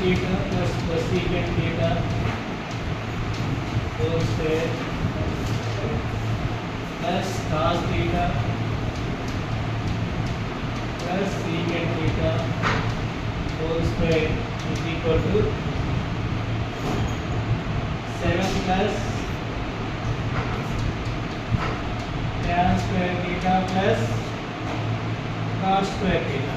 theta plus cosecant theta whole square plus cos theta plus secant theta whole square is equal to 7 plus tan square theta plus cos square theta.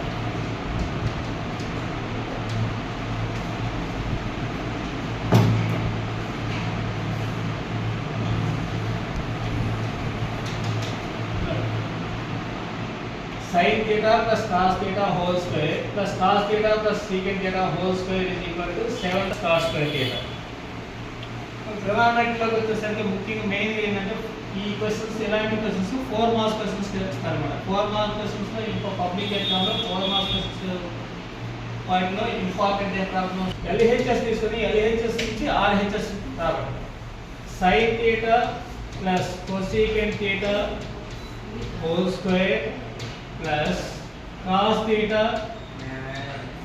Sin theta plus cos theta whole square plus cos theta plus secant theta whole square is equal to 7 cos square theta. ట్రిగోనోమెట్రీలోకి వచ్చేసరికి ముఖ్యంగా main ఏంటంటే ఈ questions ఎలాంటి questions 4 marks questions ఇస్తారన్నమాట. 4 marks questions లో ఇంకో public ఎగ్జామ్లో 4 marks questions వాటిలో ఇంపార్టెంట్ ఏ ప్రాబ్లం ఎల్హెచ్ఎస్ తీసుకొని ఎల్హెచ్ఎస్ నుంచి ఆర్హెచ్ఎస్ రావాలి. sin theta plus cosecant theta whole square plus cos theta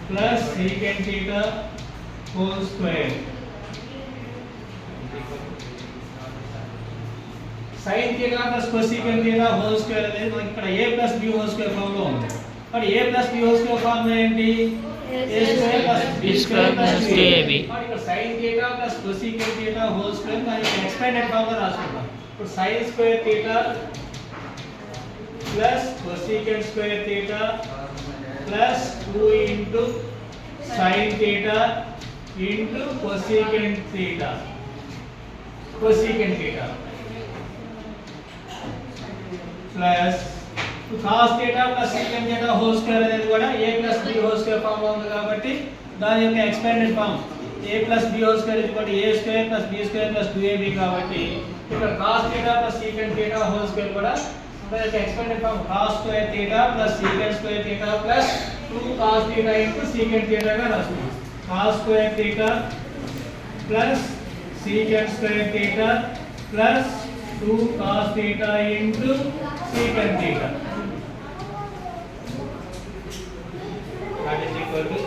plus secant theta whole square. sin theta plus cosecant theta whole square అనేది మనకి ఇక్కడ a plus b whole square form లో ఉంది. మరి a plus b whole square form ఏంటి? a square plus b square plus 2ab. మరి ఇక్కడ sin theta plus cosecant theta whole square మరి ఎక్స్పాండెడ్ ఫామ్ లో రాసుకుందాం. ఇప్పుడు sin square theta plus cosecant square theta plus 2 into sin theta into cosecant theta plus cos theta plus secant theta whole square అనేది కూడా a plus b whole square form లో ఉంది కాబట్టి దాని యొక్క expanded form a plus b whole square is equal to a square plus b square plus 2ab కాబట్టి ఇక్కడ cos theta plus secant theta whole square కూడా మనకి expanded form cos square theta plus secant square theta plus 2 cos theta into secant theta గా రాసుకుందాం. cos square theta plus secant square theta plus 2 cos theta into secant theta. That is equal to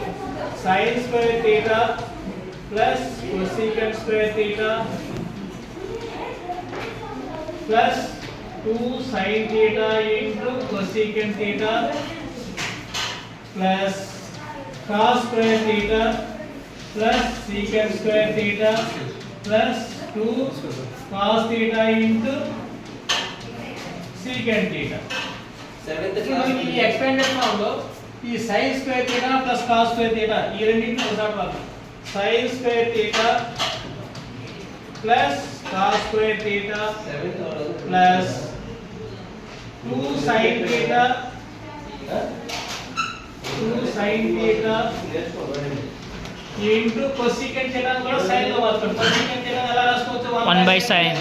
sin square theta plus cosecant square theta plus 2 sin theta into cosecant theta plus cos square theta plus secant square theta plus 2 cos theta into secant theta. మనకి ఈ expanded form లో ఈ sin square theta plus cos square theta ఈ రెండింటిని ఒకసారి రాద్దాం. sin square theta plus cos square theta plus 2 sin theta into cosecant theta కూడా sin లో వాడతాం. cosecant theta ఎలా రాసుకోవచ్చు? 1 by sin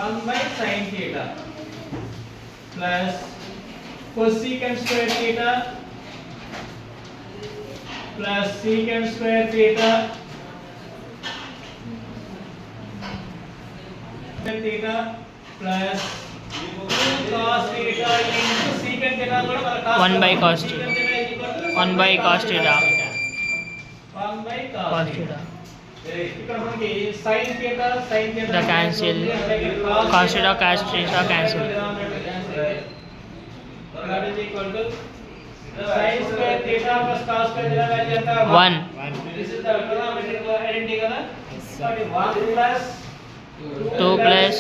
1 by sin theta plus cosecant square theta plus secant square theta plus 2 cos theta into secant theta కూడా మన cos 1 by cos theta 1 by cos theta 1 by cos theta. ఇక్కడ మనకి sin theta the cancel cos theta cancel. That is equal to sin square theta plus cos square theta value ఎంత? 1. This is the trigonometric identity కదా. కాబట్టి 1 plus 2 plus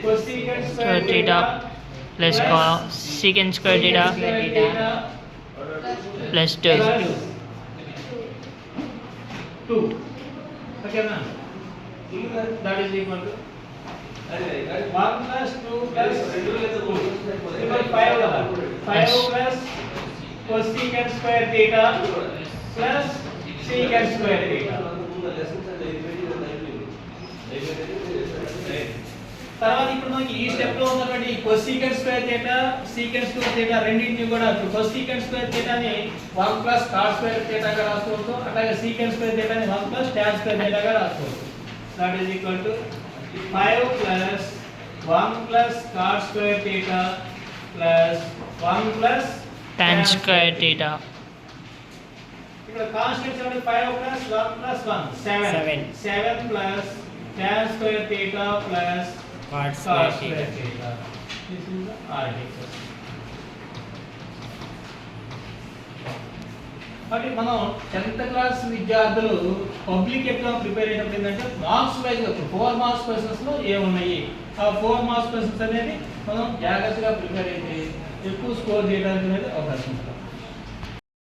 cosecant square theta plus secant square theta plus 2. 2. Okay na? That is equal to 1 plus 2 plus 2 5 కదా. 5 plus cosecant square theta plus secant square theta. తర్వాత ఇప్పుడు మనకి ఈ step లో ఉన్నటువంటి cosecant square theta secant square theta రెండింటిని కూడా cosecant square theta ని 1 plus cos square theta గా రాసుకోవచ్చు. అట్లాగే secant square theta ని 1 plus tan square theta గా రాసుకోవచ్చు. That is equal to 5 plus 1 plus cos square theta plus 1 plus tan square theta. ఇక్కడ కాన్స్టెంట్ చూడండి 5 plus 1 plus 1 7 7 plus tan square theta plus cot cos square square theta. Theta this is the article. కాబట్టి మనం 10th class విద్యార్థులు public exam prepare అయ్యేటప్పుడు ఏంటంటే marks wise 4 marks questions లో ఏమున్నాయి, ఆ 4 మార్క్స్ క్వశ్చన్స్ అనేది మనం జాగ్రత్తగా ప్రిపేర్ అయితే ఎక్కువ స్కోర్ చేయడానికి అనేది అవకాశం ఉంటుంది.